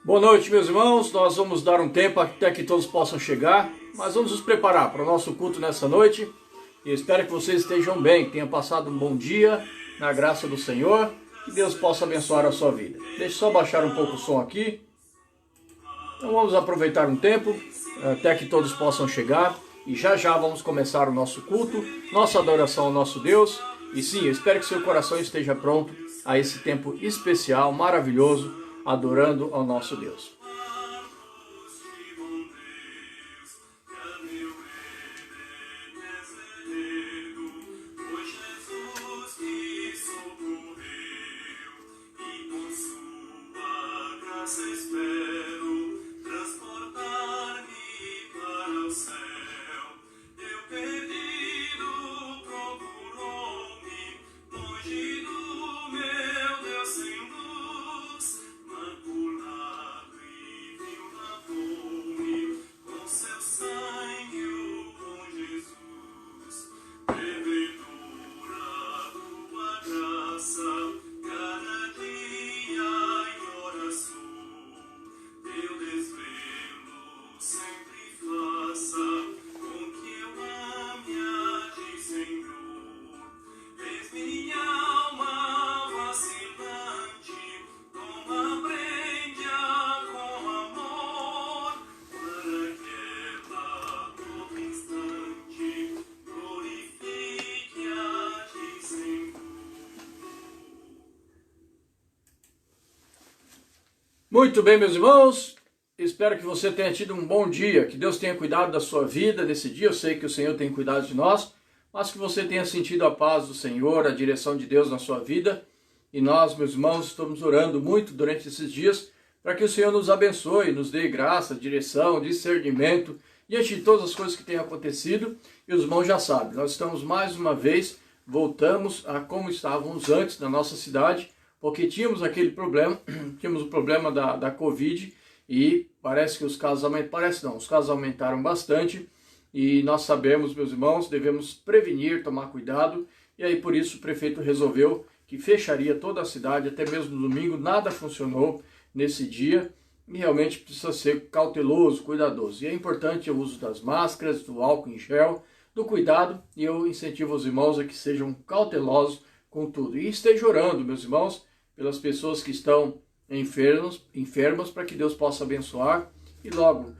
Boa noite, meus irmãos. Nós vamos dar um tempo até que todos possam chegar, mas vamos nos preparar para o nosso culto nessa noite. E espero que vocês estejam bem, que tenham passado um bom dia na graça do Senhor, que Deus possa abençoar a sua vida. Deixa eu só baixar um pouco o som aqui. Então vamos aproveitar um tempo até que todos possam chegar e já vamos começar o nosso culto, nossa adoração ao nosso Deus. E sim, eu espero que seu coração esteja pronto a esse tempo especial, maravilhoso, adorando ao nosso Deus. Muito bem, meus irmãos, espero que você tenha tido um bom dia, que Deus tenha cuidado da sua vida nesse dia. Eu sei que o Senhor tem cuidado de nós, mas que você tenha sentido a paz do Senhor, a direção de Deus na sua vida. E nós, meus irmãos, estamos orando muito durante esses dias para que o Senhor nos abençoe, nos dê graça, direção, discernimento, diante de todas as coisas que têm acontecido. E os irmãos já sabem, nós estamos mais uma vez, voltamos a como estávamos antes na nossa cidade, porque tínhamos aquele problema, tínhamos o problema da Covid e parece que os casos aumentaram, os casos aumentaram bastante e nós sabemos, meus irmãos, devemos prevenir, tomar cuidado, e aí por isso o prefeito resolveu que fecharia toda a cidade, até mesmo no domingo, nada funcionou nesse dia e realmente precisa ser cauteloso, cuidadoso. E é importante o uso das máscaras, do álcool em gel, do cuidado, e eu incentivo os irmãos a que sejam cautelosos com tudo. E esteja orando, meus irmãos, pelas pessoas que estão enfermas, para que Deus possa abençoar e logo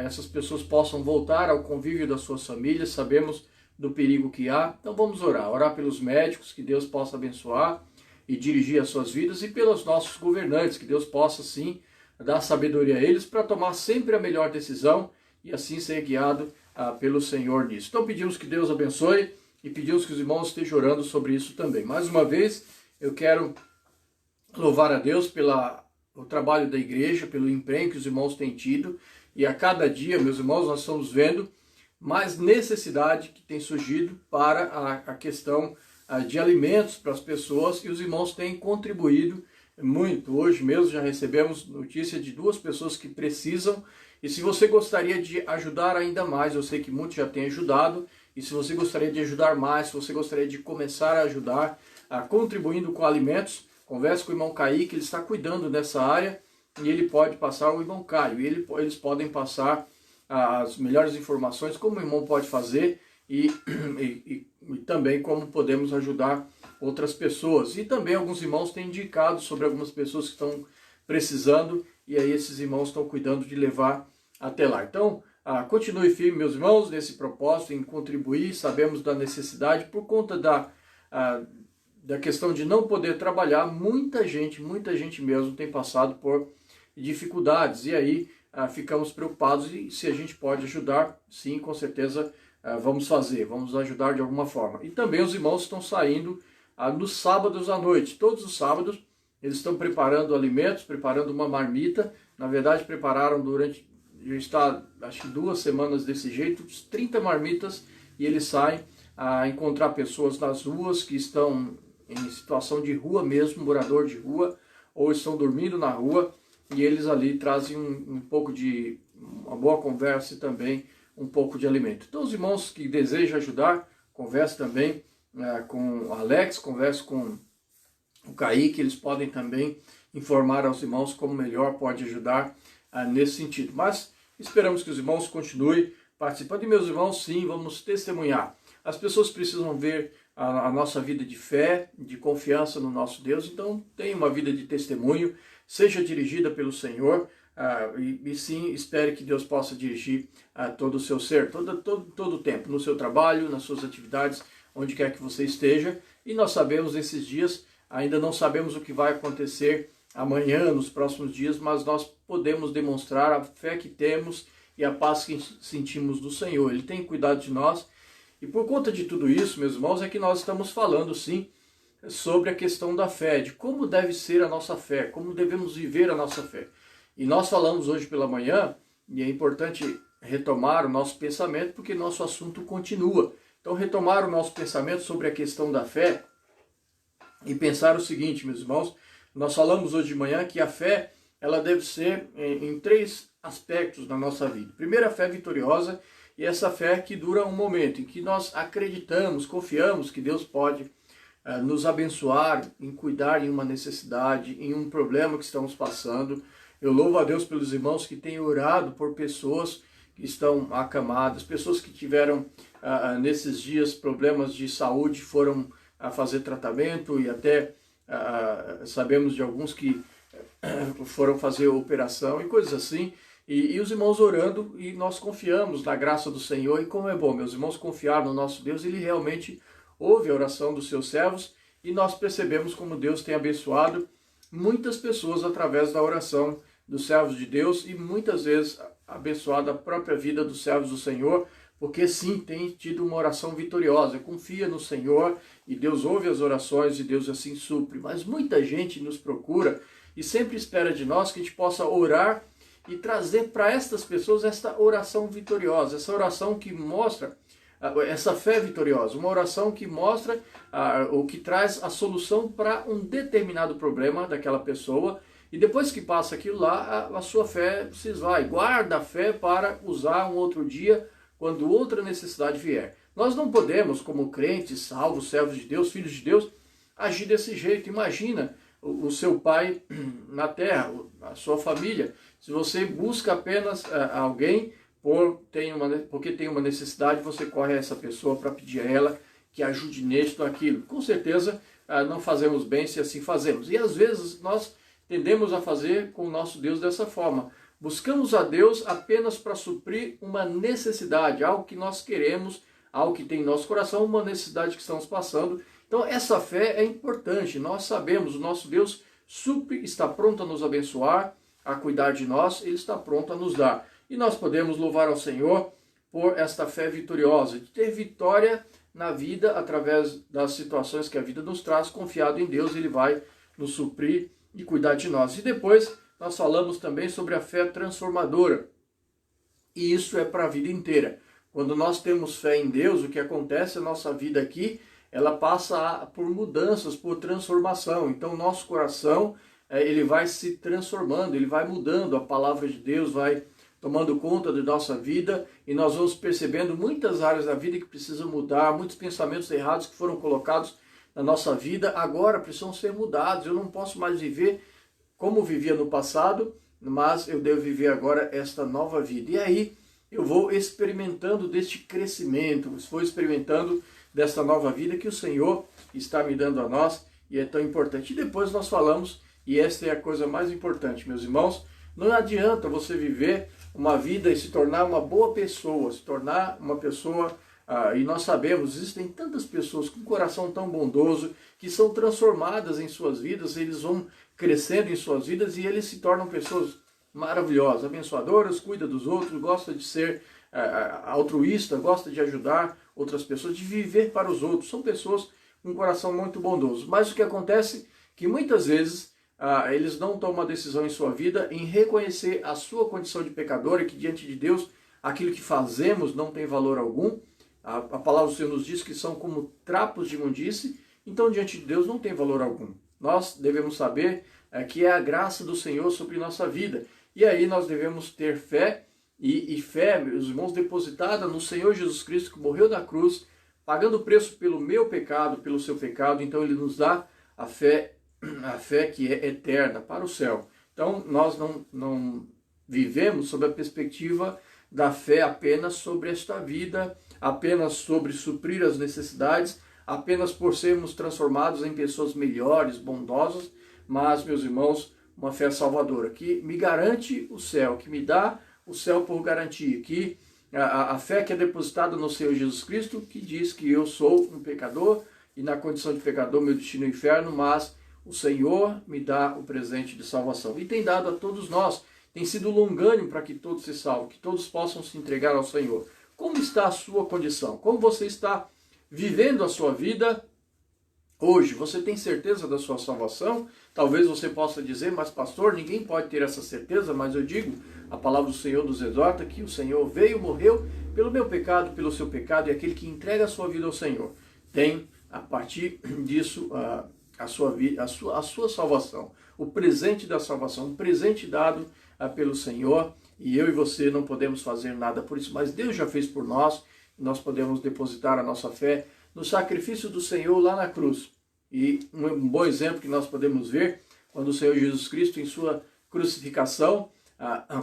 essas pessoas possam voltar ao convívio das suas famílias. Sabemos do perigo que há, então vamos orar pelos médicos, que Deus possa abençoar e dirigir as suas vidas, e pelos nossos governantes, que Deus possa sim dar sabedoria a eles para tomar sempre a melhor decisão e assim ser guiado pelo Senhor nisso. Então pedimos que Deus abençoe e pedimos que os irmãos estejam orando sobre isso também. Mais uma vez, eu quero louvar a Deus pelo trabalho da igreja, pelo empenho que os irmãos têm tido, e a cada dia, meus irmãos, nós estamos vendo mais necessidade que tem surgido para a questão de alimentos para as pessoas, e os irmãos têm contribuído muito. Hoje mesmo já recebemos notícia de 2 pessoas que precisam, e se você gostaria de ajudar ainda mais, eu sei que muitos já têm ajudado, e se você gostaria de ajudar mais, se você gostaria de começar a ajudar, contribuindo com alimentos, converse com o irmão Kaique, ele está cuidando dessa área, e ele pode passar o irmão Caio, e eles podem passar as melhores informações, como o irmão pode fazer, e também como podemos ajudar outras pessoas. E também alguns irmãos têm indicado sobre algumas pessoas que estão precisando, e aí esses irmãos estão cuidando de levar até lá. Então, continue firme, meus irmãos, nesse propósito, em contribuir. Sabemos da necessidade, por conta da questão de não poder trabalhar, muita gente mesmo tem passado por dificuldades, e aí ficamos preocupados, e se a gente pode ajudar, sim, com certeza vamos fazer, vamos ajudar de alguma forma. E também os irmãos estão saindo nos sábados à noite, todos os sábados eles estão preparando alimentos, preparando uma marmita. Na verdade prepararam já está acho que 2 semanas desse jeito, 30 marmitas, e eles saem a encontrar pessoas nas ruas que estão em situação de rua mesmo, morador de rua, ou estão dormindo na rua, e eles ali trazem um pouco de uma boa conversa e também um pouco de alimento. Então os irmãos que desejam ajudar, converse também com o Alex, converse com o Kaique, eles podem também informar aos irmãos como melhor pode ajudar nesse sentido. Mas esperamos que os irmãos continuem participando. E meus irmãos, sim, vamos testemunhar. As pessoas precisam ver a nossa vida de fé, de confiança no nosso Deus. Então, tenha uma vida de testemunho, seja dirigida pelo Senhor, e sim, espere que Deus possa dirigir todo o seu ser, todo o tempo, no seu trabalho, nas suas atividades, onde quer que você esteja. E nós sabemos nesses dias, ainda não sabemos o que vai acontecer amanhã, nos próximos dias, mas nós podemos demonstrar a fé que temos e a paz que sentimos do Senhor. Ele tem cuidado de nós. E por conta de tudo isso, meus irmãos, é que nós estamos falando, sim, sobre a questão da fé, de como deve ser a nossa fé, como devemos viver a nossa fé. E nós falamos hoje pela manhã, e é importante retomar o nosso pensamento, porque nosso assunto continua. Então, retomar o nosso pensamento sobre a questão da fé e pensar o seguinte, meus irmãos, nós falamos hoje de manhã que a fé, ela deve ser em 3 aspectos na nossa vida. Primeiro, a fé vitoriosa, e essa fé que dura um momento, em que nós acreditamos, confiamos que Deus pode nos abençoar, em cuidar em uma necessidade, em um problema que estamos passando. Eu louvo a Deus pelos irmãos que têm orado por pessoas que estão acamadas, pessoas que tiveram nesses dias problemas de saúde, foram fazer tratamento e até sabemos de alguns que foram fazer operação e coisas assim. E os irmãos orando, e nós confiamos na graça do Senhor. E como é bom, meus irmãos, confiar no nosso Deus. Ele realmente ouve a oração dos seus servos, e nós percebemos como Deus tem abençoado muitas pessoas através da oração dos servos de Deus, e muitas vezes abençoado a própria vida dos servos do Senhor, porque sim, tem tido uma oração vitoriosa. Confia no Senhor e Deus ouve as orações e Deus assim supre. Mas muita gente nos procura e sempre espera de nós que a gente possa orar e trazer para estas pessoas esta oração vitoriosa, essa oração que mostra essa fé vitoriosa, uma oração que mostra ou que traz a solução para um determinado problema daquela pessoa, e depois que passa aquilo lá, a sua fé se esvai. Guarda a fé para usar um outro dia, quando outra necessidade vier. Nós não podemos, como crentes, salvos, servos de Deus, filhos de Deus, agir desse jeito. Imagina o seu pai na terra, a sua família. Se você busca apenas alguém porque tem uma necessidade, você corre a essa pessoa para pedir a ela que ajude nisto ou aquilo. Com certeza não fazemos bem se assim fazemos. E às vezes nós tendemos a fazer com o nosso Deus dessa forma. Buscamos a Deus apenas para suprir uma necessidade, algo que nós queremos, algo que tem em nosso coração, uma necessidade que estamos passando. Então essa fé é importante. Nós sabemos, o nosso Deus supre, está pronto a nos abençoar, a cuidar de nós, Ele está pronto a nos dar. E nós podemos louvar ao Senhor por esta fé vitoriosa, de ter vitória na vida através das situações que a vida nos traz. Confiado em Deus, Ele vai nos suprir e cuidar de nós. E depois nós falamos também sobre a fé transformadora. E isso é para a vida inteira. Quando nós temos fé em Deus, o que acontece, a nossa vida aqui, ela passa por mudanças, por transformação. Então nosso coração, ele vai se transformando, ele vai mudando, a palavra de Deus vai tomando conta da nossa vida, e nós vamos percebendo muitas áreas da vida que precisam mudar, muitos pensamentos errados que foram colocados na nossa vida, agora precisam ser mudados. Eu não posso mais viver como vivia no passado, mas eu devo viver agora esta nova vida. E aí eu vou experimentando deste crescimento, vou experimentando desta nova vida que o Senhor está me dando a nós, e é tão importante. E depois nós falamos, e esta é a coisa mais importante, meus irmãos, não adianta você viver uma vida e se tornar uma boa pessoa, se tornar uma pessoa, e nós sabemos, existem tantas pessoas com um coração tão bondoso, que são transformadas em suas vidas, eles vão crescendo em suas vidas e eles se tornam pessoas maravilhosas, abençoadoras, cuida dos outros, gosta de ser altruísta, gosta de ajudar outras pessoas, de viver para os outros. São pessoas com um coração muito bondoso. Mas o que acontece é que muitas vezes eles não tomam uma decisão em sua vida em reconhecer a sua condição de pecador, e que diante de Deus aquilo que fazemos não tem valor algum. A palavra do Senhor nos diz que são como trapos de imundície, então diante de Deus não tem valor algum. Nós devemos saber que é a graça do Senhor sobre nossa vida. E aí nós devemos ter fé, e fé, meus irmãos, depositada no Senhor Jesus Cristo, que morreu na cruz, pagando o preço pelo meu pecado, pelo seu pecado. Então Ele nos dá a fé a fé que é eterna para o céu. Então nós não vivemos sob a perspectiva da fé apenas sobre esta vida, apenas sobre suprir as necessidades, apenas por sermos transformados em pessoas melhores, bondosas, mas, meus irmãos, uma fé salvadora, que me garante o céu, que me dá o céu por garantia, que a fé que é depositada no Senhor Jesus Cristo, que diz que eu sou um pecador, e na condição de pecador meu destino é o inferno, mas o Senhor me dá o presente de salvação. E tem dado a todos nós, tem sido longânimo para que todos se salvem, que todos possam se entregar ao Senhor. Como está a sua condição? Como você está vivendo a sua vida hoje? Você tem certeza da sua salvação? Talvez você possa dizer, mas pastor, ninguém pode ter essa certeza, mas eu digo, a palavra do Senhor nos exorta que o Senhor veio, morreu pelo meu pecado, pelo seu pecado, e aquele que entrega a sua vida ao Senhor tem, a partir disso, a sua salvação, o presente da salvação, um presente dado pelo Senhor, e eu e você não podemos fazer nada por isso, mas Deus já fez por nós, e nós podemos depositar a nossa fé no sacrifício do Senhor lá na cruz. E um bom exemplo que nós podemos ver, quando o Senhor Jesus Cristo, em sua crucificação,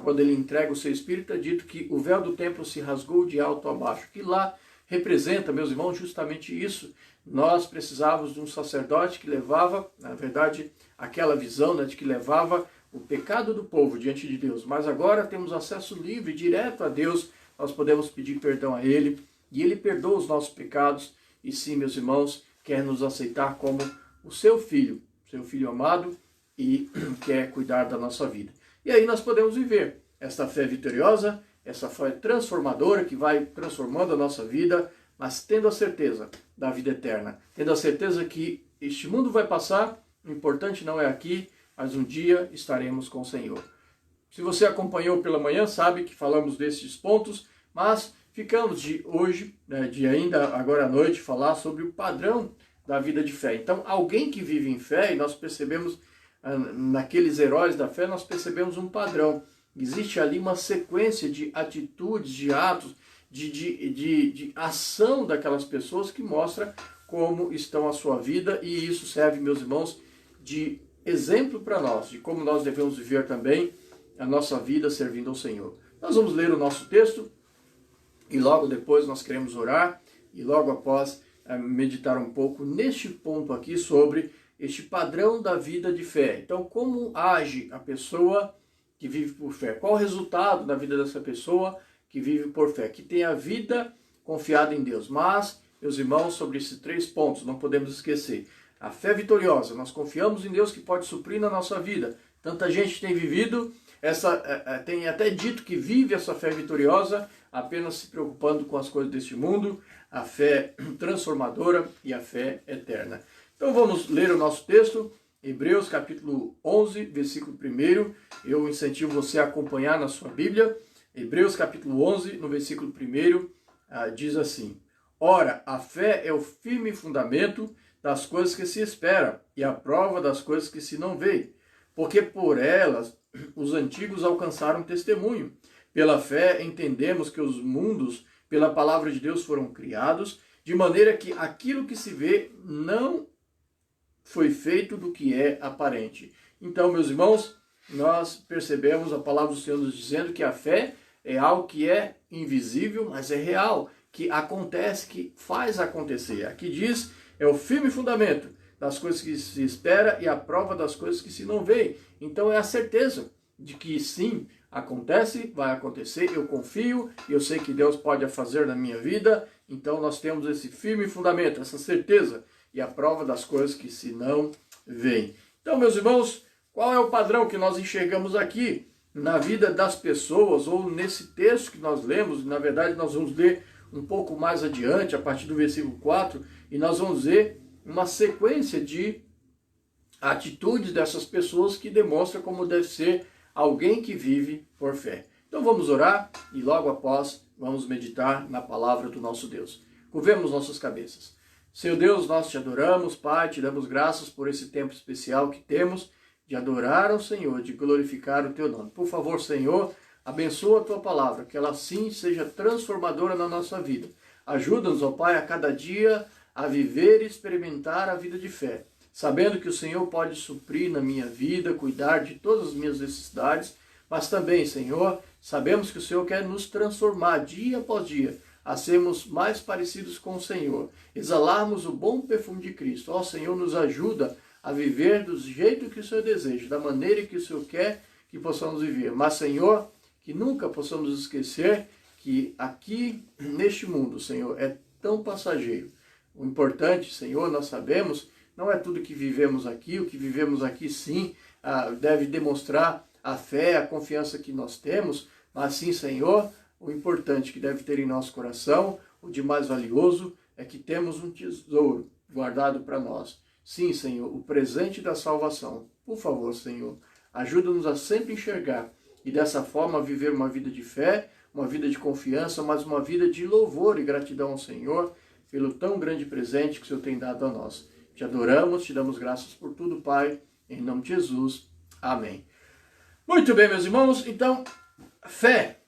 quando ele entrega o seu Espírito, é dito que o véu do templo se rasgou de alto a baixo, que lá representa, meus irmãos, justamente isso. Nós precisávamos de um sacerdote que levava, na verdade, aquela visão, né, de que levava o pecado do povo diante de Deus. Mas agora temos acesso livre, direto a Deus, nós podemos pedir perdão a Ele, e Ele perdoa os nossos pecados, e sim, meus irmãos, quer nos aceitar como o seu filho amado, e quer cuidar da nossa vida. E aí nós podemos viver esta fé vitoriosa, essa fé transformadora que vai transformando a nossa vida, mas tendo a certeza da vida eterna, tendo a certeza que este mundo vai passar, o importante não é aqui, mas um dia estaremos com o Senhor. Se você acompanhou pela manhã, sabe que falamos desses pontos, mas ficamos de hoje, de ainda agora à noite, falar sobre o padrão da vida de fé. Então, alguém que vive em fé, e nós percebemos, naqueles heróis da fé, nós percebemos um padrão. Existe ali uma sequência de atitudes, de atos, de ação daquelas pessoas que mostra como estão a sua vida, e isso serve, meus irmãos, de exemplo para nós, de como nós devemos viver também a nossa vida servindo ao Senhor. Nós vamos ler o nosso texto, e logo depois nós queremos orar, e logo após meditar um pouco neste ponto aqui sobre este padrão da vida de fé. Então, como age a pessoa que vive por fé? Qual o resultado da vida dessa pessoa que vive por fé? Que tem a vida confiada em Deus. Mas, meus irmãos, sobre esses 3 pontos, não podemos esquecer. A fé vitoriosa, nós confiamos em Deus que pode suprir na nossa vida. Tanta gente tem vivido, tem até dito que vive essa fé vitoriosa, apenas se preocupando com as coisas deste mundo, a fé transformadora e a fé eterna. Então vamos ler o nosso texto, Hebreus capítulo 11, versículo 1. Eu incentivo você a acompanhar na sua Bíblia. Hebreus capítulo 11, no versículo 1, diz assim: Ora, a fé é o firme fundamento das coisas que se espera e a prova das coisas que se não vê, porque por elas os antigos alcançaram testemunho. Pela fé entendemos que os mundos, pela palavra de Deus, foram criados, de maneira que aquilo que se vê não foi feito do que é aparente. Então, meus irmãos, nós percebemos a palavra do Senhor nos dizendo que a fé é algo que é invisível, mas é real, que acontece, que faz acontecer. Aqui diz, é o firme fundamento das coisas que se espera e a prova das coisas que se não vê. Então é a certeza de que sim, acontece, vai acontecer, eu confio, eu sei que Deus pode fazer na minha vida, então nós temos esse firme fundamento, essa certeza e a prova das coisas que se não veem. Então, meus irmãos, qual é o padrão que nós enxergamos aqui na vida das pessoas, ou nesse texto que nós lemos? Na verdade, nós vamos ler um pouco mais adiante, a partir do versículo 4, e nós vamos ver uma sequência de atitudes dessas pessoas que demonstra como deve ser alguém que vive por fé. Então vamos orar e logo após vamos meditar na palavra do nosso Deus. Curvemos nossas cabeças. Senhor Deus, nós te adoramos, Pai, te damos graças por esse tempo especial que temos de adorar ao Senhor, de glorificar o teu nome. Por favor, Senhor, abençoa a tua palavra, que ela sim seja transformadora na nossa vida. Ajuda-nos, ó Pai, a cada dia a viver e experimentar a vida de fé. sabendo que o Senhor pode suprir na minha vida, cuidar de todas as minhas necessidades, mas também, Senhor, sabemos que o Senhor quer nos transformar dia após dia, a sermos mais parecidos com o Senhor, exalarmos o bom perfume de Cristo. Ó Senhor, nos ajuda a viver do jeito que o Senhor deseja, da maneira que o Senhor quer que possamos viver. Mas, Senhor, que nunca possamos esquecer que aqui neste mundo, Senhor, é tão passageiro. O importante, Senhor, nós sabemos, não é tudo que vivemos aqui, o que vivemos aqui sim deve demonstrar a fé, a confiança que nós temos, mas sim, Senhor, o importante que deve ter em nosso coração, o de mais valioso, é que temos um tesouro guardado para nós. Sim, Senhor, o presente da salvação. Por favor, Senhor, ajuda-nos a sempre enxergar e dessa forma viver uma vida de fé, uma vida de confiança, mas uma vida de louvor e gratidão ao Senhor pelo tão grande presente que o Senhor tem dado a nós. Te adoramos, te damos graças por tudo, Pai, em nome de Jesus. Amém. Muito bem, meus irmãos, então, fé.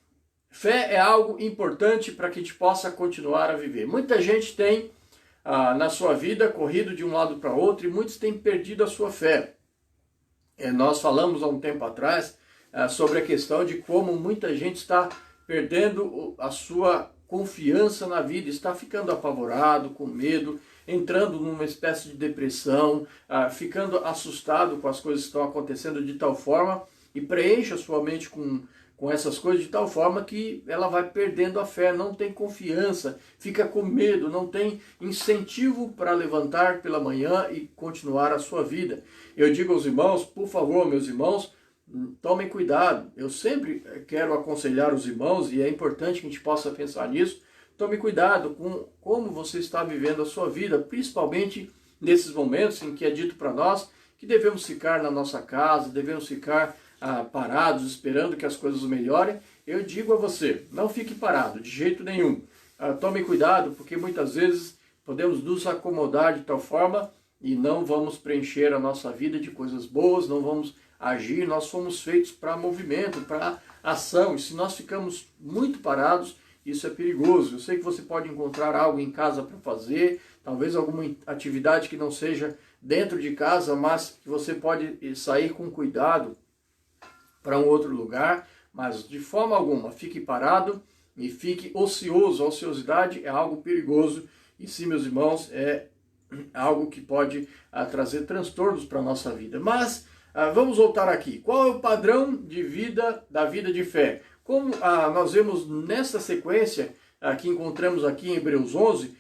Fé é algo importante para que a gente possa continuar a viver. Muita gente tem, na sua vida, corrido de um lado para outro e muitos têm perdido a sua fé. Nós falamos há um tempo atrás sobre a questão de como muita gente está perdendo a sua confiança na vida, está ficando apavorado, com medo, entrando numa espécie de depressão, ficando assustado com as coisas que estão acontecendo de tal forma e preenche a sua mente com essas coisas de tal forma que ela vai perdendo a fé, não tem confiança, fica com medo, não tem incentivo para levantar pela manhã e continuar a sua vida. Eu digo aos irmãos, por favor, meus irmãos, tomem cuidado. Eu sempre quero aconselhar os irmãos, e é importante que a gente possa pensar nisso. Tome cuidado com como você está vivendo a sua vida, principalmente nesses momentos em que é dito para nós que devemos ficar na nossa casa, devemos ficar parados, esperando que as coisas melhorem. Eu digo a você, não fique parado, de jeito nenhum. Tome cuidado, porque muitas vezes podemos nos acomodar de tal forma e não vamos preencher a nossa vida de coisas boas, não vamos agir. Nós fomos feitos para movimento, para ação, e se nós ficamos muito parados, isso é perigoso. Eu sei que você pode encontrar algo em casa para fazer, talvez alguma atividade que não seja dentro de casa, mas que você pode sair com cuidado para um outro lugar, mas de forma alguma fique parado e fique ocioso. A ociosidade é algo perigoso e sim, meus irmãos, é algo que pode trazer transtornos para a nossa vida. Mas vamos voltar aqui. Qual é o padrão de vida da vida de fé? Como nós vemos nessa sequência que encontramos aqui em Hebreus 11,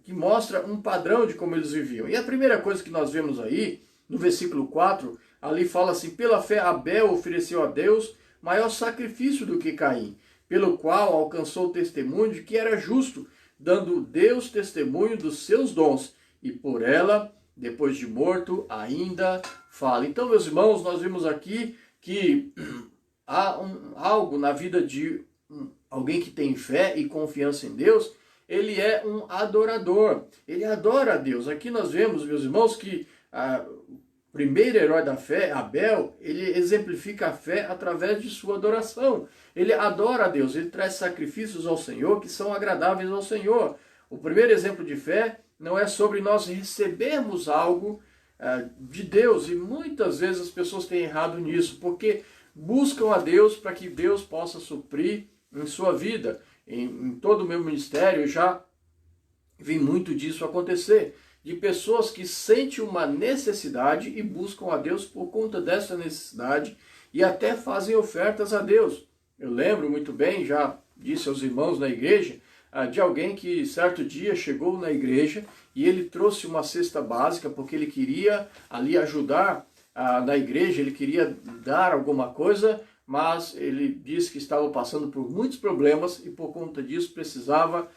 que mostra um padrão de como eles viviam. E a primeira coisa que nós vemos aí, no versículo 4, ali fala assim: pela fé Abel ofereceu a Deus maior sacrifício do que Caim, pelo qual alcançou o testemunho de que era justo, dando Deus testemunho dos seus dons, e por ela, depois de morto, ainda fala. Então, meus irmãos, nós vimos aqui que há algo na vida de alguém que tem fé e confiança em Deus. Ele é um adorador, ele adora a Deus. Aqui nós vemos, meus irmãos, que o primeiro herói da fé, Abel, ele exemplifica a fé através de sua adoração. Ele adora a Deus, ele traz sacrifícios ao Senhor que são agradáveis ao Senhor. O primeiro exemplo de fé não é sobre nós recebermos algo de Deus, e muitas vezes as pessoas têm errado nisso, porque buscam a Deus para que Deus possa suprir em sua vida. Em todo o meu ministério eu já vi muito disso acontecer, de pessoas que sentem uma necessidade e buscam a Deus por conta dessa necessidade e até fazem ofertas a Deus. Eu lembro muito bem, já disse aos irmãos na igreja, de alguém que certo dia chegou na igreja e ele trouxe uma cesta básica porque ele queria ali ajudar na igreja, ele queria dar alguma coisa, mas ele disse que estava passando por muitos problemas e por conta disso precisava,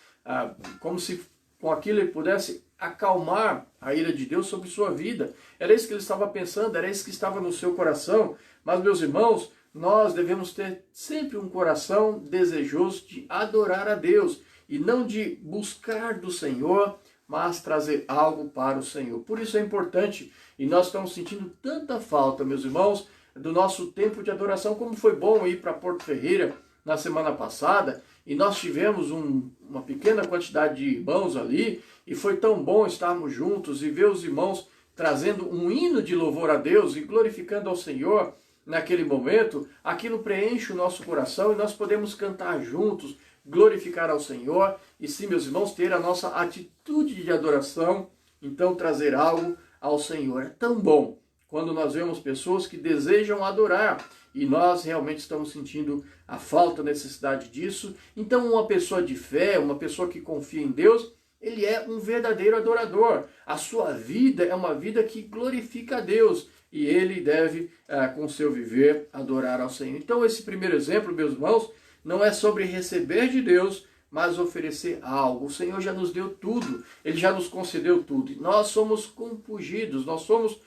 como se com aquilo ele pudesse acalmar a ira de Deus sobre sua vida. Era isso que ele estava pensando, era isso que estava no seu coração. Mas, meus irmãos, nós devemos ter sempre um coração desejoso de adorar a Deus e não de buscar do Senhor, mas trazer algo para o Senhor. Por isso é importante, e nós estamos sentindo tanta falta, meus irmãos, do nosso tempo de adoração. Como foi bom ir para Porto Ferreira na semana passada, e nós tivemos uma pequena quantidade de irmãos ali, e foi tão bom estarmos juntos e ver os irmãos trazendo um hino de louvor a Deus e glorificando ao Senhor naquele momento, aquilo preenche o nosso coração e nós podemos cantar juntos, glorificar ao Senhor e sim, meus irmãos, ter a nossa atitude de adoração, então trazer algo ao Senhor. É tão bom quando nós vemos pessoas que desejam adorar e nós realmente estamos sentindo a falta, a necessidade disso. Então uma pessoa de fé, uma pessoa que confia em Deus, ele é um verdadeiro adorador. A sua vida é uma vida que glorifica a Deus e ele deve, com seu viver, adorar ao Senhor. Então esse primeiro exemplo, meus irmãos, não é sobre receber de Deus, mas oferecer algo. O Senhor já nos deu tudo, Ele já nos concedeu tudo. Nós somos compungidos, nós somos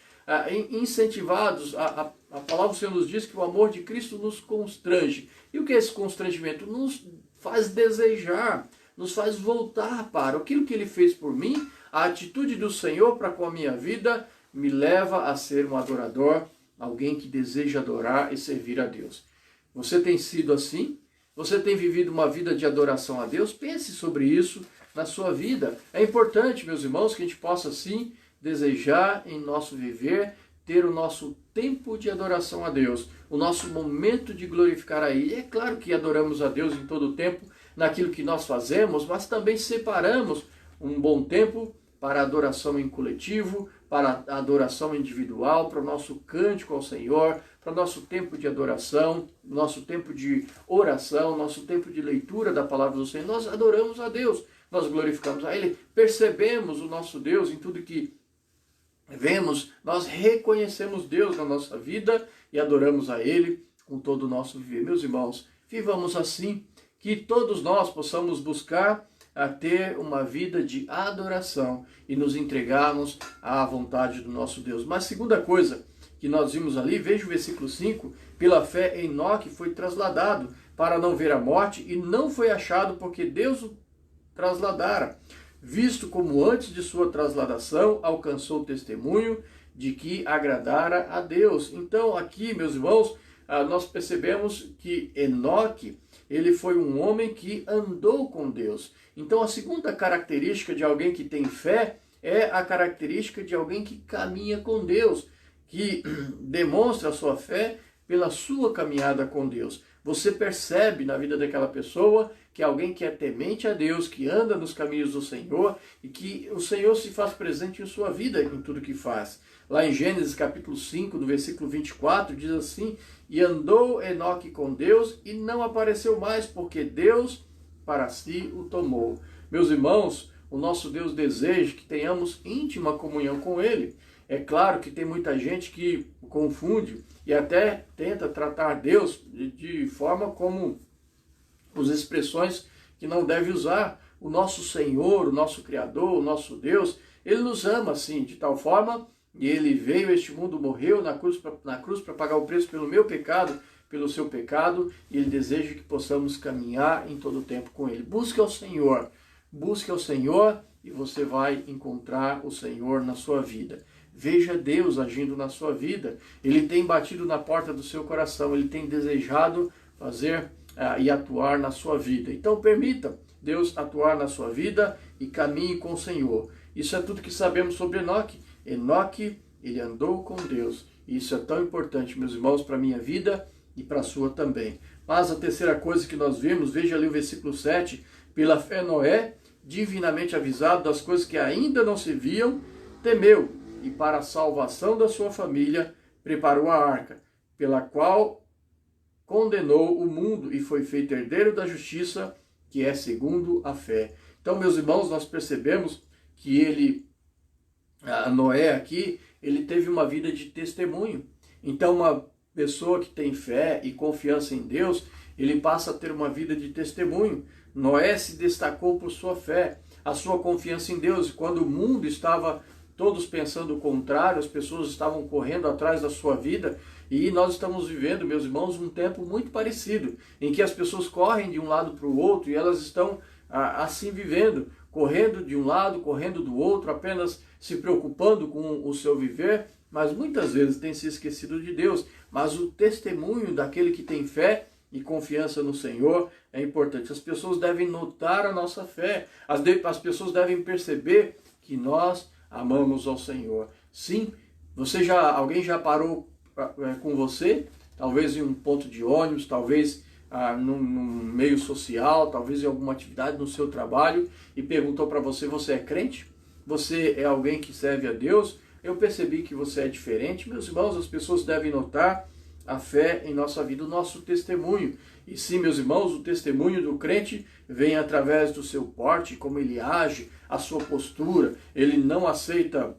incentivados. A palavra do Senhor nos diz que o amor de Cristo nos constrange. E o que é esse constrangimento? Nos faz desejar, nos faz voltar para aquilo que Ele fez por mim. A atitude do Senhor para com a minha vida me leva a ser um adorador, alguém que deseja adorar e servir a Deus. Você tem sido assim? Você tem vivido uma vida de adoração a Deus? Pense sobre isso na sua vida. É importante, meus irmãos, que a gente possa sim desejar em nosso viver, ter o nosso tempo de adoração a Deus, o nosso momento de glorificar a Ele. É claro que adoramos a Deus em todo o tempo, naquilo que nós fazemos, mas também separamos um bom tempo para a adoração em coletivo, para a adoração individual, para o nosso cântico ao Senhor, para o nosso tempo de adoração, nosso tempo de oração, nosso tempo de leitura da palavra do Senhor. Nós adoramos a Deus, nós glorificamos a Ele, percebemos o nosso Deus em tudo que vemos, nós reconhecemos Deus na nossa vida e adoramos a Ele com todo o nosso viver. Meus irmãos, vivamos assim, que todos nós possamos buscar a ter uma vida de adoração e nos entregarmos à vontade do nosso Deus. Mas segunda coisa que nós vimos ali, veja o versículo 5, pela fé Enoque foi trasladado para não ver a morte e não foi achado porque Deus o trasladara, visto como antes de sua trasladação alcançou o testemunho de que agradara a Deus. Então aqui, meus irmãos, nós percebemos que Enoque, ele foi um homem que andou com Deus. Então a segunda característica de alguém que tem fé é a característica de alguém que caminha com Deus, que demonstra a sua fé pela sua caminhada com Deus. Você percebe na vida daquela pessoa que é alguém que é temente a Deus, que anda nos caminhos do Senhor e que o Senhor se faz presente em sua vida, em tudo que faz. Lá em Gênesis capítulo 5, no versículo 24, diz assim: e andou Enoque com Deus e não apareceu mais, porque Deus para si o tomou. Meus irmãos, o nosso Deus deseja que tenhamos íntima comunhão com Ele. É claro que tem muita gente que confunde e até tenta tratar Deus de forma como as expressões que não deve usar. O nosso Senhor, o nosso Criador, o nosso Deus, Ele nos ama assim, de tal forma, e Ele veio a este mundo, morreu na cruz para pagar o preço pelo meu pecado, pelo seu pecado, e Ele deseja que possamos caminhar em todo o tempo com Ele. Busque ao Senhor e você vai encontrar o Senhor na sua vida. Veja Deus agindo na sua vida. Ele tem batido na porta do seu coração, Ele tem desejado fazer e atuar na sua vida. Então permita Deus atuar na sua vida e caminhe com o Senhor. Isso é tudo que sabemos sobre Enoque. Enoque, ele andou com Deus. E isso é tão importante, meus irmãos, para a minha vida e para a sua também. Mas a terceira coisa que nós vimos, veja ali o versículo 7, pela fé Noé, divinamente avisado das coisas que ainda não se viam, temeu, e para a salvação da sua família preparou a arca, pela qual condenou o mundo e foi feito herdeiro da justiça, que é segundo a fé. Então, meus irmãos, nós percebemos que Noé aqui, ele teve uma vida de testemunho. Então, uma pessoa que tem fé e confiança em Deus, ele passa a ter uma vida de testemunho. Noé se destacou por sua fé, a sua confiança em Deus. E quando o mundo estava todos pensando o contrário, as pessoas estavam correndo atrás da sua vida, e nós estamos vivendo, meus irmãos, um tempo muito parecido, em que as pessoas correm de um lado para o outro, e elas estão assim vivendo, correndo de um lado, correndo do outro, apenas se preocupando com o seu viver, mas muitas vezes tem se esquecido de Deus. Mas o testemunho daquele que tem fé e confiança no Senhor é importante. As pessoas devem notar a nossa fé, as pessoas devem perceber que nós amamos ao Senhor. Sim, alguém já parou com você, talvez em um ponto de ônibus, talvez num meio social, talvez em alguma atividade no seu trabalho, e perguntou para você: você é crente? Você é alguém que serve a Deus? Eu percebi que você é diferente. Meus irmãos, as pessoas devem notar a fé em nossa vida, o nosso testemunho. E sim, meus irmãos, o testemunho do crente vem através do seu porte, como ele age, a sua postura. Ele não aceita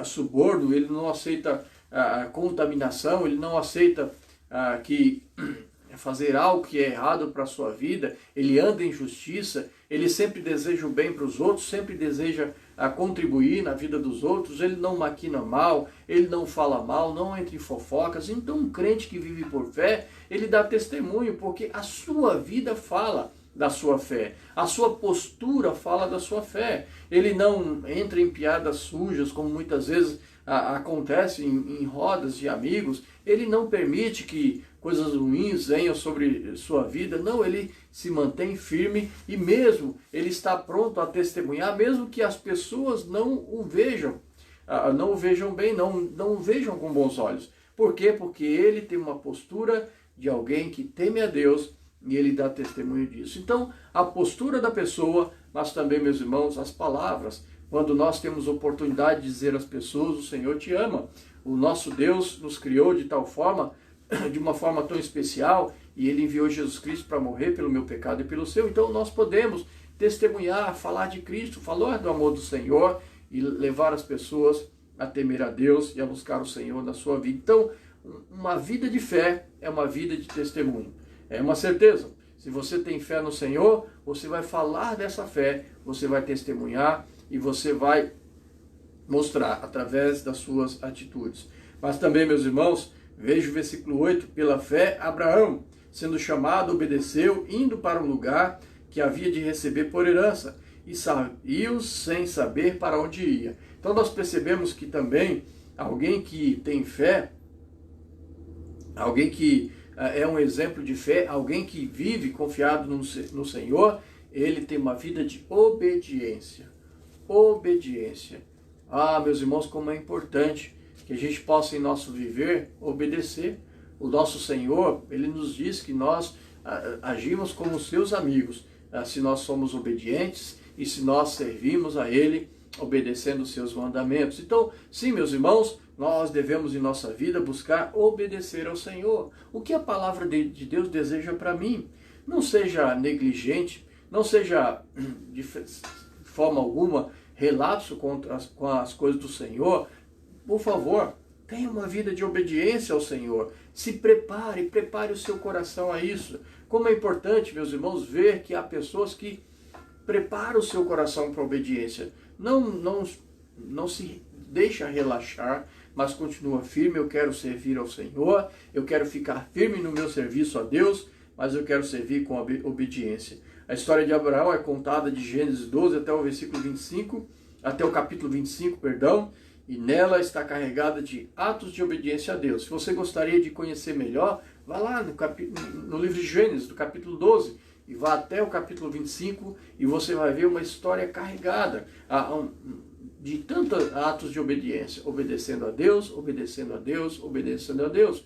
suborno, ele não aceita contaminação, ele não aceita fazer algo que é errado para a sua vida, ele anda em justiça, ele sempre deseja o bem para os outros, sempre deseja contribuir na vida dos outros, ele não maquina mal, ele não fala mal, não entra em fofocas. Então um crente que vive por fé, ele dá testemunho, porque a sua vida fala da sua fé, a sua postura fala da sua fé. Ele não entra em piadas sujas, como muitas vezes acontece em rodas de amigos. Ele não permite que coisas ruins venham sobre sua vida. Não, ele se mantém firme e mesmo ele está pronto a testemunhar, mesmo que as pessoas não o vejam, não o vejam bem, não o vejam com bons olhos. Por quê? Porque ele tem uma postura de alguém que teme a Deus e ele dá testemunho disso. Então, a postura da pessoa, mas também, meus irmãos, as palavras. Quando nós temos oportunidade de dizer às pessoas: o Senhor te ama, o nosso Deus nos criou de tal forma, de uma forma tão especial, e Ele enviou Jesus Cristo para morrer pelo meu pecado e pelo seu. Então nós podemos testemunhar, falar de Cristo, falar do amor do Senhor e levar as pessoas a temer a Deus e a buscar o Senhor na sua vida. Então, uma vida de fé é uma vida de testemunho. É uma certeza. Se você tem fé no Senhor, você vai falar dessa fé, você vai testemunhar e você vai mostrar através das suas atitudes. Mas também, meus irmãos, veja o versículo 8: pela fé, Abraão, sendo chamado, obedeceu, indo para um lugar que havia de receber por herança, e saiu sem saber para onde ia. Então nós percebemos que também alguém que tem fé, alguém que é um exemplo de fé, alguém que vive confiado no Senhor, ele tem uma vida de obediência. Obediência. Meus irmãos, como é importante que a gente possa em nosso viver obedecer. O nosso Senhor, Ele nos diz que nós agimos como seus amigos, se nós somos obedientes e se nós servimos a Ele, obedecendo os seus mandamentos. Então, sim, meus irmãos, nós devemos em nossa vida buscar obedecer ao Senhor. O que a palavra de Deus deseja para mim? Não seja negligente, não seja de forma alguma relapso com as coisas do Senhor. Por favor, tenha uma vida de obediência ao Senhor. Se prepare o seu coração a isso. Como é importante, meus irmãos, ver que há pessoas que preparam o seu coração para a obediência. Não se deixa relaxar, mas continua firme. Eu quero servir ao Senhor, eu quero ficar firme no meu serviço a Deus, mas eu quero servir com obediência. A história de Abraão é contada de Gênesis 12 até o versículo 25, até o capítulo 25, perdão, e nela está carregada de atos de obediência a Deus. Se você gostaria de conhecer melhor, vá lá no livro de Gênesis, do capítulo 12, e vá até o capítulo 25, e você vai ver uma história carregada de tantos atos de obediência, obedecendo a Deus, obedecendo a Deus, obedecendo a Deus.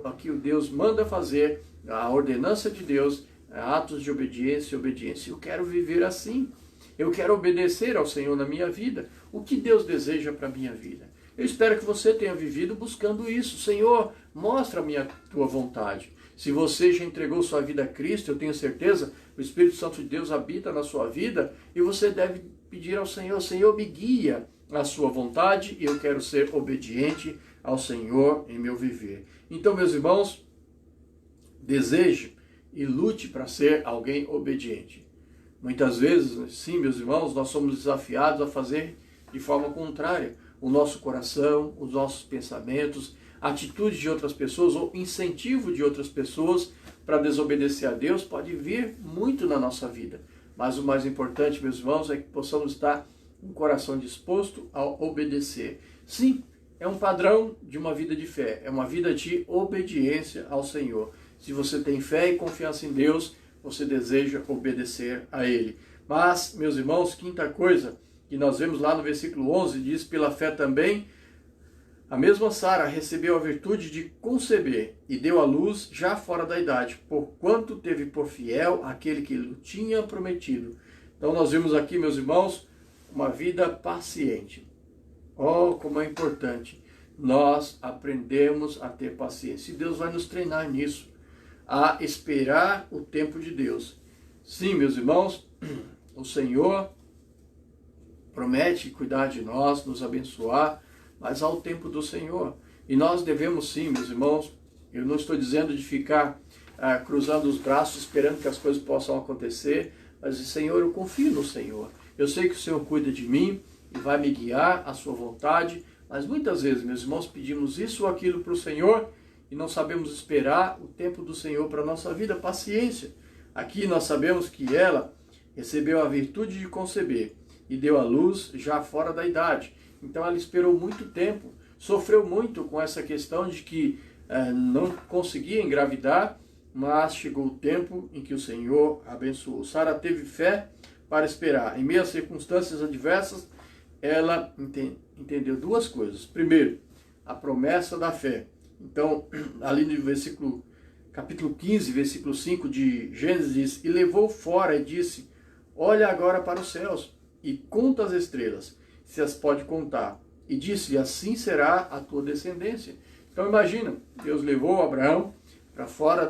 Aqui o Deus manda fazer, a ordenança de Deus, atos de obediência e obediência. Eu quero viver assim. Eu quero obedecer ao Senhor na minha vida. O que Deus deseja para a minha vida? Eu espero que você tenha vivido buscando isso. Senhor, mostra-me a tua vontade. Se você já entregou sua vida a Cristo, eu tenho certeza, o Espírito Santo de Deus habita na sua vida e você deve pedir ao Senhor: Senhor, me guia a sua vontade e eu quero ser obediente ao Senhor em meu viver. Então, meus irmãos, deseje e lute para ser alguém obediente. Muitas vezes, sim, meus irmãos, nós somos desafiados a fazer de forma contrária. O nosso coração, os nossos pensamentos, atitudes de outras pessoas ou incentivo de outras pessoas para desobedecer a Deus pode vir muito na nossa vida. Mas o mais importante, meus irmãos, é que possamos estar com o coração disposto a obedecer. Sim, é um padrão de uma vida de fé, é uma vida de obediência ao Senhor. Se você tem fé e confiança em Deus, você deseja obedecer a Ele. Mas, meus irmãos, quinta coisa que nós vemos lá no versículo 11, diz: pela fé também A mesma Sara recebeu a virtude de conceber e deu à luz já fora da idade, porquanto teve por fiel aquele que lhe tinha prometido. Então nós vimos aqui, meus irmãos, uma vida paciente. Oh, como é importante nós aprendemos a ter paciência. E Deus vai nos treinar nisso, a esperar o tempo de Deus. Sim, meus irmãos, o Senhor promete cuidar de nós, nos abençoar, mas há o tempo do Senhor. E nós devemos sim, meus irmãos, eu não estou dizendo de ficar cruzando os braços, esperando que as coisas possam acontecer, mas, Senhor, eu confio no Senhor. Eu sei que o Senhor cuida de mim e vai me guiar à sua vontade, mas muitas vezes, meus irmãos, pedimos isso ou aquilo para o Senhor e não sabemos esperar o tempo do Senhor para a nossa vida. Paciência. Aqui nós sabemos que ela recebeu a virtude de conceber e deu à luz já fora da idade. Então ela esperou muito tempo, sofreu muito com essa questão de que não conseguia engravidar, mas chegou o tempo em que o Senhor abençoou. Sara teve fé para esperar. Em meio a circunstâncias adversas, ela entendeu duas coisas. Primeiro, a promessa da fé. Então, ali no capítulo 15, versículo 5 de Gênesis, diz, e levou fora e disse, olha agora para os céus e conta as estrelas, se as pode contar. E disse, assim será a tua descendência. Então imagina, Deus levou Abraão para fora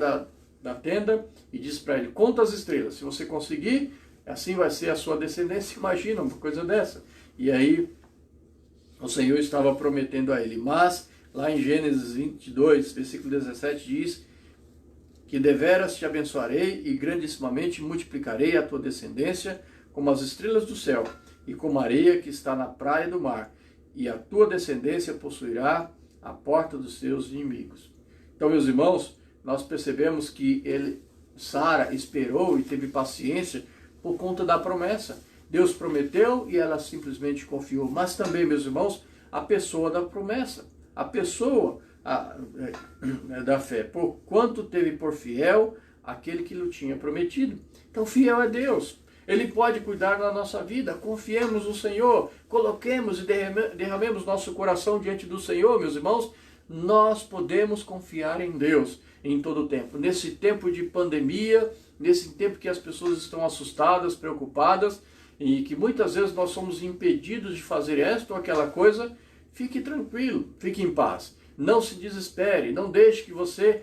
da tenda e disse para ele, conta as estrelas, se você conseguir, assim vai ser a sua descendência. Imagina uma coisa dessa. E aí o Senhor estava prometendo a ele. Mas lá em Gênesis 22, versículo 17 diz que deveras te abençoarei e grandissimamente multiplicarei a tua descendência como as estrelas do céu e como a areia que está na praia do mar. E a tua descendência possuirá a porta dos seus inimigos. Então, meus irmãos, nós percebemos que Sara esperou e teve paciência por conta da promessa. Deus prometeu e ela simplesmente confiou. Mas também, meus irmãos, a pessoa da promessa, a pessoa da fé, por quanto teve por fiel aquele que lhe tinha prometido. Então, fiel é Deus. Ele pode cuidar da nossa vida. Confiemos no Senhor, coloquemos e derramemos nosso coração diante do Senhor, meus irmãos. Nós podemos confiar em Deus em todo o tempo. Nesse tempo de pandemia, nesse tempo que as pessoas estão assustadas, preocupadas, e que muitas vezes nós somos impedidos de fazer esta ou aquela coisa, fique tranquilo, fique em paz. Não se desespere, não deixe que você,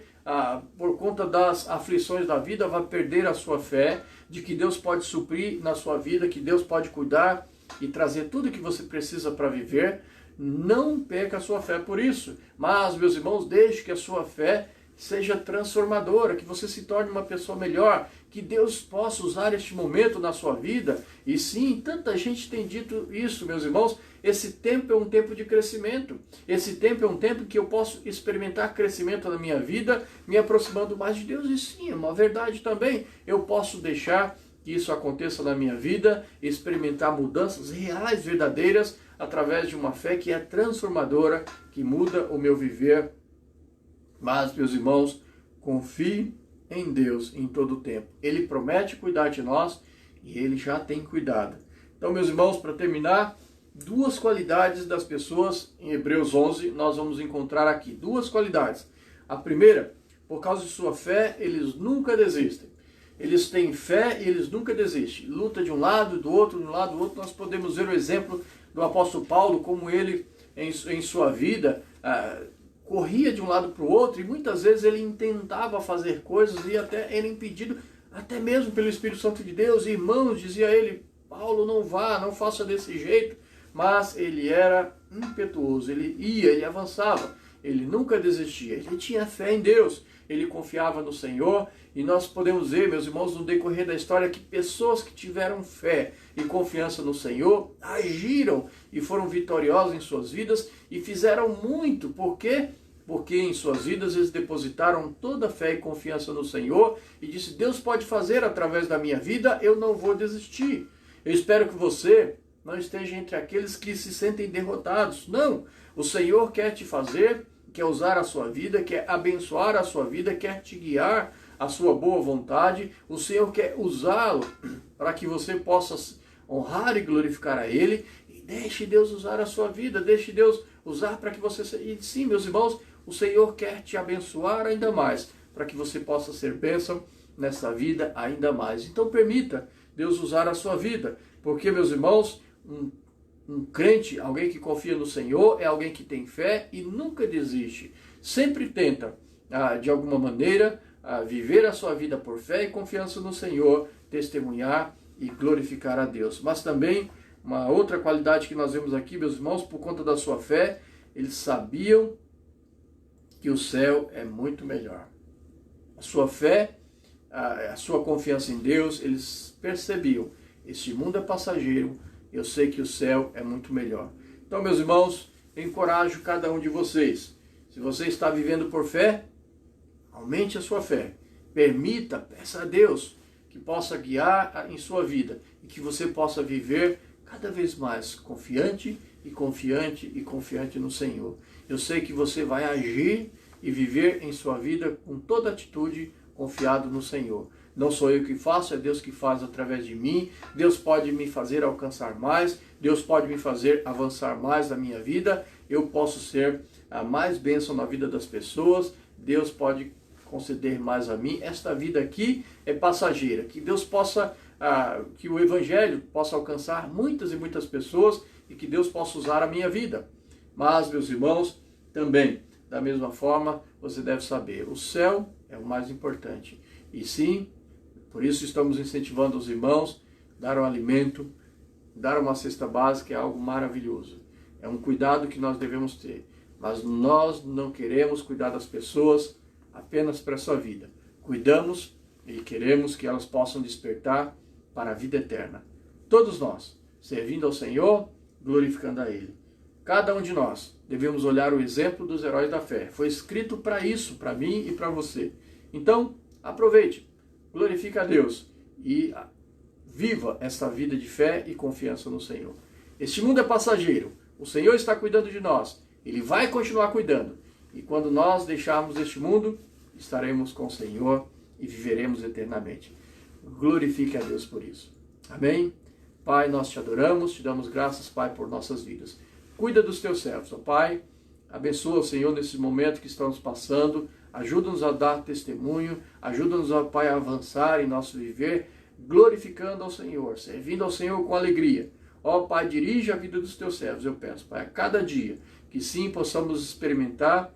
por conta das aflições da vida, vá perder a sua fé, de que Deus pode suprir na sua vida, que Deus pode cuidar e trazer tudo o que você precisa para viver. Não perca a sua fé por isso. Mas, meus irmãos, deixe que a sua fé seja transformadora, que você se torne uma pessoa melhor, que Deus possa usar este momento na sua vida. E sim, tanta gente tem dito isso, meus irmãos, esse tempo é um tempo de crescimento. Esse tempo é um tempo que eu posso experimentar crescimento na minha vida, me aproximando mais de Deus. E sim, é uma verdade também. Eu posso deixar que isso aconteça na minha vida, experimentar mudanças reais, verdadeiras, através de uma fé que é transformadora, que muda o meu viver. Mas, meus irmãos, confie em Deus em todo o tempo. Ele promete cuidar de nós e Ele já tem cuidado. Então, meus irmãos, para terminar, duas qualidades das pessoas em Hebreus 11 nós vamos encontrar aqui. Duas qualidades. A primeira, por causa de sua fé, eles nunca desistem. Eles têm fé e eles nunca desistem. Luta de um lado, do outro, de um lado, do outro. Nós podemos ver o exemplo do apóstolo Paulo, como ele, em sua vida, corria de um lado para o outro, e muitas vezes ele tentava fazer coisas e até era impedido, até mesmo pelo Espírito Santo de Deus. Irmãos, dizia ele, Paulo, não vá, não faça desse jeito. Mas ele era impetuoso, ele ia, ele avançava, ele nunca desistia, ele tinha fé em Deus, ele confiava no Senhor. E nós podemos ver, meus irmãos, no decorrer da história, que pessoas que tiveram fé e confiança no Senhor agiram e foram vitoriosas em suas vidas e fizeram muito. Por quê? Porque em suas vidas eles depositaram toda a fé e confiança no Senhor e disse, Deus pode fazer através da minha vida, eu não vou desistir. Eu espero que você não esteja entre aqueles que se sentem derrotados. Não, o Senhor quer te fazer, quer usar a sua vida, quer abençoar a sua vida, quer te guiar a sua boa vontade. O Senhor quer usá-lo para que você possa honrar e glorificar a Ele. E deixe Deus usar a sua vida, deixe Deus usar para que você... E sim, meus irmãos, o Senhor quer te abençoar ainda mais, para que você possa ser bênção nessa vida ainda mais. Então permita Deus usar a sua vida, porque, meus irmãos, um crente, alguém que confia no Senhor, é alguém que tem fé e nunca desiste. Sempre tenta, de alguma maneira, viver a sua vida por fé e confiança no Senhor, testemunhar e glorificar a Deus. Mas também, uma outra qualidade que nós vemos aqui, meus irmãos, por conta da sua fé, eles sabiam que o céu é muito melhor. A sua fé, a sua confiança em Deus, eles percebiam, este mundo é passageiro, eu sei que o céu é muito melhor. Então, meus irmãos, eu encorajo cada um de vocês. Se você está vivendo por fé, aumente a sua fé. Permita, peça a Deus que possa guiar em sua vida e que você possa viver cada vez mais confiante e confiante e confiante no Senhor. Eu sei que você vai agir e viver em sua vida com toda atitude confiado no Senhor. Não sou eu que faço, é Deus que faz através de mim. Deus pode me fazer alcançar mais, Deus pode me fazer avançar mais na minha vida. Eu posso ser a mais bênção na vida das pessoas. Deus pode conceder mais a mim. Esta vida aqui é passageira. Que Deus possa, que o Evangelho possa alcançar muitas e muitas pessoas e que Deus possa usar a minha vida. Mas, meus irmãos, também, da mesma forma, você deve saber, o céu é o mais importante. E sim, por isso estamos incentivando os irmãos a dar um alimento, dar uma cesta básica é algo maravilhoso. É um cuidado que nós devemos ter. Mas nós não queremos cuidar das pessoas apenas para a sua vida. Cuidamos e queremos que elas possam despertar para a vida eterna. Todos nós, servindo ao Senhor, glorificando a Ele. Cada um de nós devemos olhar o exemplo dos heróis da fé. Foi escrito para isso, para mim e para você. Então, aproveite, glorifique a Deus e viva essa vida de fé e confiança no Senhor. Este mundo é passageiro. O Senhor está cuidando de nós. Ele vai continuar cuidando. E quando nós deixarmos este mundo, estaremos com o Senhor e viveremos eternamente. Glorifique a Deus por isso. Amém? Pai, nós te adoramos, te damos graças, Pai, por nossas vidas. Cuida dos teus servos, ó Pai. Abençoa o Senhor nesse momento que estamos passando. Ajuda-nos a dar testemunho. Ajuda-nos, ó Pai, a avançar em nosso viver, glorificando ao Senhor, servindo ao Senhor com alegria. Ó Pai, dirige a vida dos teus servos, eu peço, Pai, a cada dia, que sim possamos experimentar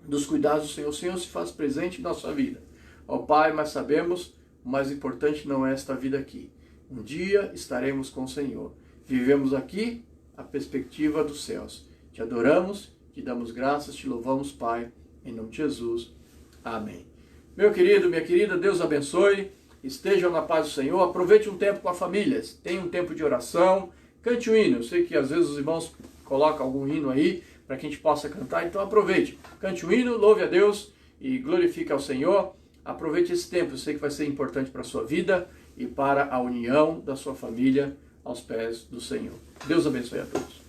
dos cuidados do Senhor. O Senhor se faz presente em nossa vida. Ó Pai, mas sabemos, o mais importante não é esta vida aqui. Um dia estaremos com o Senhor. Vivemos aqui a perspectiva dos céus. Te adoramos, te damos graças, te louvamos, Pai, em nome de Jesus. Amém. Meu querido, minha querida, Deus abençoe. Estejam na paz do Senhor. Aproveite um tempo com a família. Tenha um tempo de oração. Cante um hino. Eu sei que às vezes os irmãos colocam algum hino aí para que a gente possa cantar. Então aproveite. Cante um hino, louve a Deus e glorifique ao Senhor. Aproveite esse tempo. Eu sei que vai ser importante para a sua vida e para a união da sua família aos pés do Senhor. Deus abençoe a todos.